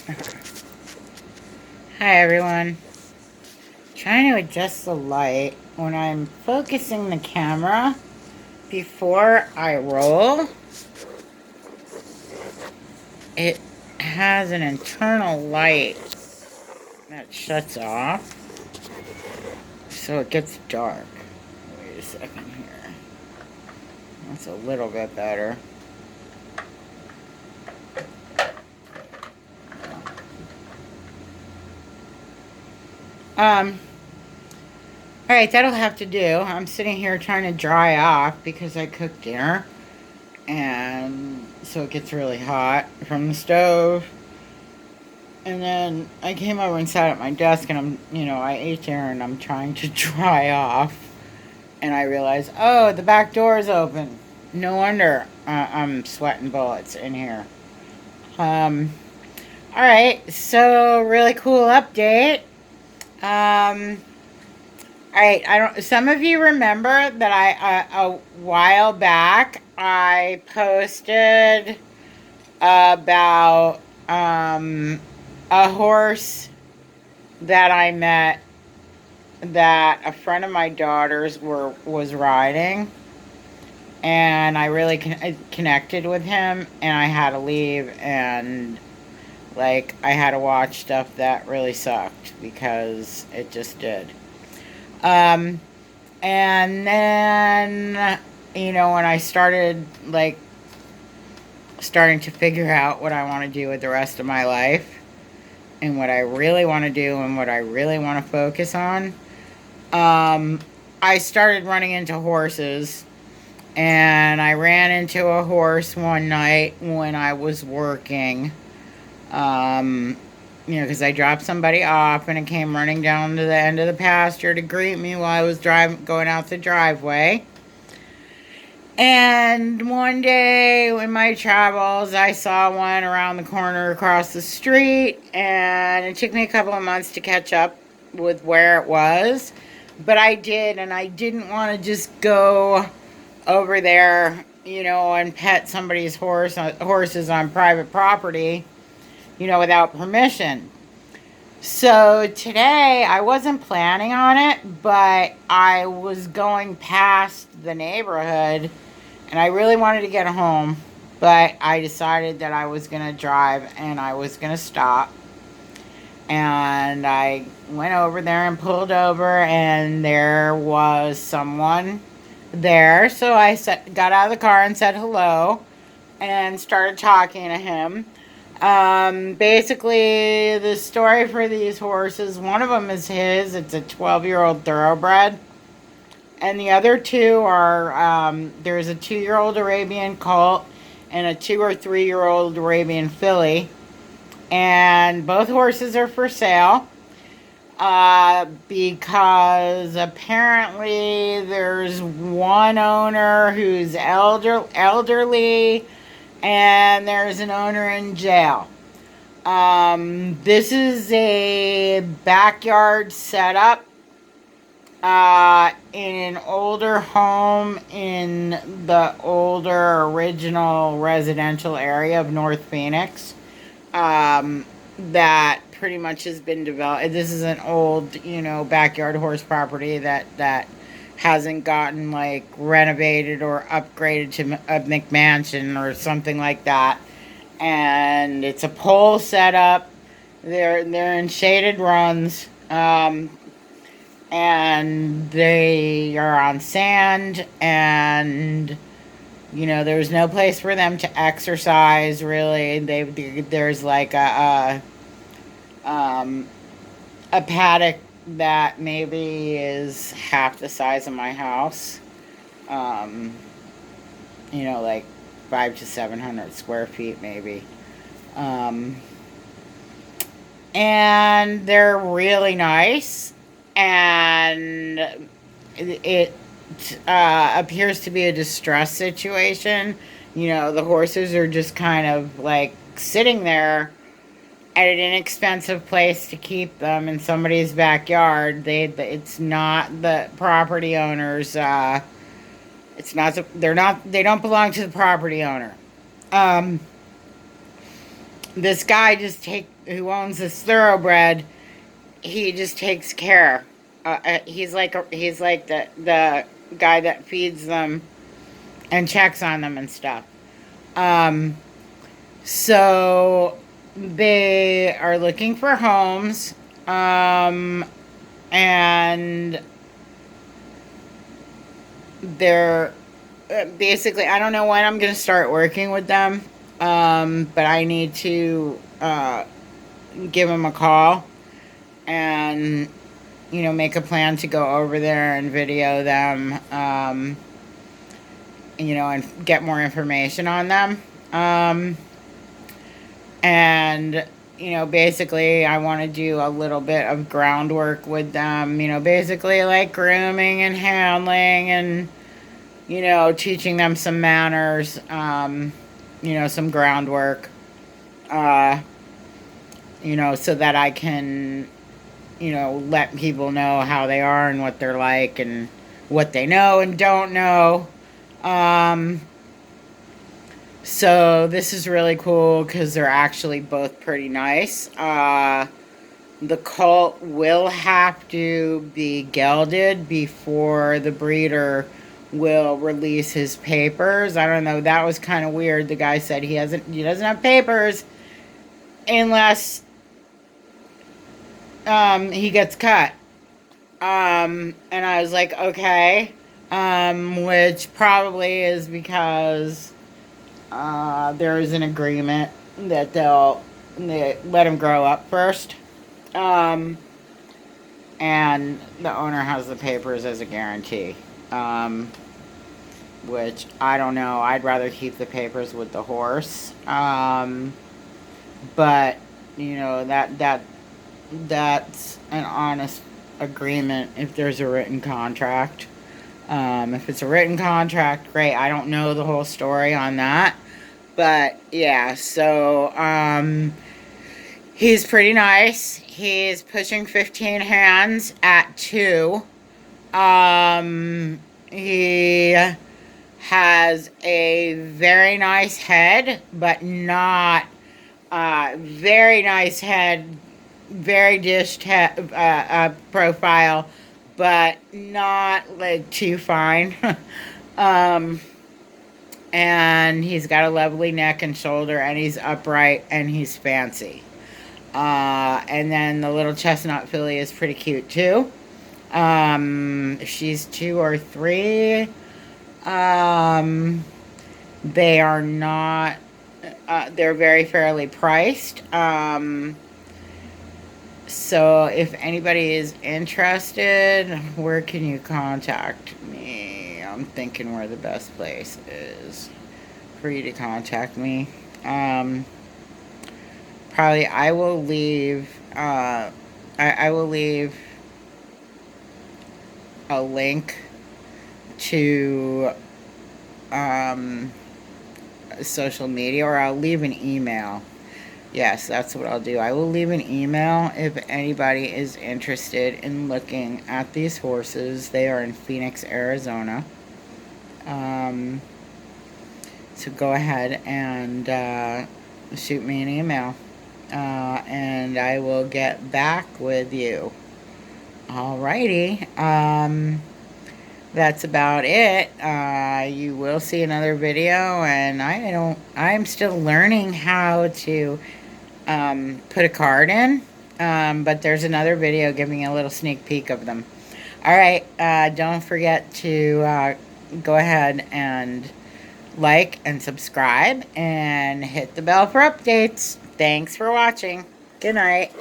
Hi everyone. Trying to adjust the light when I'm focusing the camera before I roll. It has an internal light that shuts off, so it gets dark. Wait a second here. That's a little bit better. Um, Alright, that'll have to do. I'm sitting here trying to dry off because I cooked dinner. And so it gets really hot from the stove. And then I came over and sat at my desk and I ate dinner and I'm trying to dry off. And I realized, oh, the back door is open. No wonder I'm sweating bullets in here. All right, so really cool update. All right, I don't. Some of you remember that a while back I posted about a horse that I met that a friend of my daughter's was riding, and I really connected with him, and I had to leave, and like I had to watch stuff that really sucked because it just did. Um, and then when I started starting to figure out what I want to do with the rest of my life and what I really want to do and what I really want to focus on. I started running into horses, and I ran into a horse one night when I was working. Because I dropped somebody off and it came running down to the end of the pasture to greet me while I was going out the driveway. And one day in my travels, I saw one around the corner across the street, and it took me a couple of months to catch up with where it was. But I did, and I didn't want to just go over there, and pet somebody's horses on private property, without permission. So today, I wasn't planning on it, but I was going past the neighborhood and I really wanted to get home, but I decided that I was going to drive and I was going to stop. And I went over there and pulled over, and there was someone there. So I got out of the car and said hello and started talking to him. Basically, the story for these horses, one of them is his. It's a 12-year-old thoroughbred. And the other two are, there's a 2-year-old Arabian colt and a 2 or 3-year-old Arabian filly. And both horses are for sale. Because apparently there's one owner who's elderly, and there's an owner in jail. This is a backyard setup in an older home in the older original residential area of North Phoenix. That pretty much has been developed. This is an old, backyard horse property that hasn't gotten renovated or upgraded to a McMansion or something like that. And it's a pole setup. They're in shaded runs. And they are on sand, and there's no place for them to exercise really. There's a paddock that maybe is half the size of my house. um, 500 to 700 square feet maybe. um, and they're really nice, and it appears to be a distress situation. The horses are just kind of sitting there at an inexpensive place to keep them in somebody's backyard. It's not the property owners. It's not. They don't belong to the property owner. This guy just who owns this thoroughbred, he just takes care. He's like the guy that feeds them and checks on them and stuff. So they are looking for homes, and they're basically, I don't know when I'm going to start working with them, but I need to give them a call and, you know, make a plan to go over there and video them, you know, and get more information on them. And, you know, basically I want to do a little bit of groundwork with them, you know, basically like grooming and handling and, you know, teaching them some manners, you know, some groundwork, you know, so that I can, you know, let people know how they are and what they're like and what they know and don't know. So this is really cool because they're actually both pretty nice. The colt will have to be gelded before the breeder will release his papers. I don't know, that was kind of weird. The guy said he doesn't have papers unless he gets cut. And I was like, okay. Which probably is because there is an agreement that they let him grow up first. And the owner has the papers as a guarantee. Which I don't know. I'd rather keep the papers with the horse. But you know, that's an honest agreement if there's a written contract. If it's a written contract, great. I don't know the whole story on that. But yeah, so he's pretty nice. He's pushing 15 hands at 2. He has a very nice head, but not very nice head, very dished head, profile, but not like too fine. And he's got a lovely neck and shoulder, and he's upright, and he's fancy. And then the little chestnut filly is pretty cute too. She's 2 or 3. They are not, they're very fairly priced. So if anybody is interested, where can you contact me? I'm thinking where the best place is for you to contact me. Probably I will leave, I will leave a link to social media, or I'll leave an email. Yes, that's what I'll do. I will leave an email if anybody is interested in looking at these horses. They are in Phoenix, Arizona. So go ahead and shoot me an email. And I will get back with you. Alrighty. That's about it. You will see another video, and I'm still learning how to put a card in, but there's another video giving a little sneak peek of them. Alright, don't forget to go ahead and like and subscribe and hit the bell for updates. Thanks for watching. Good night.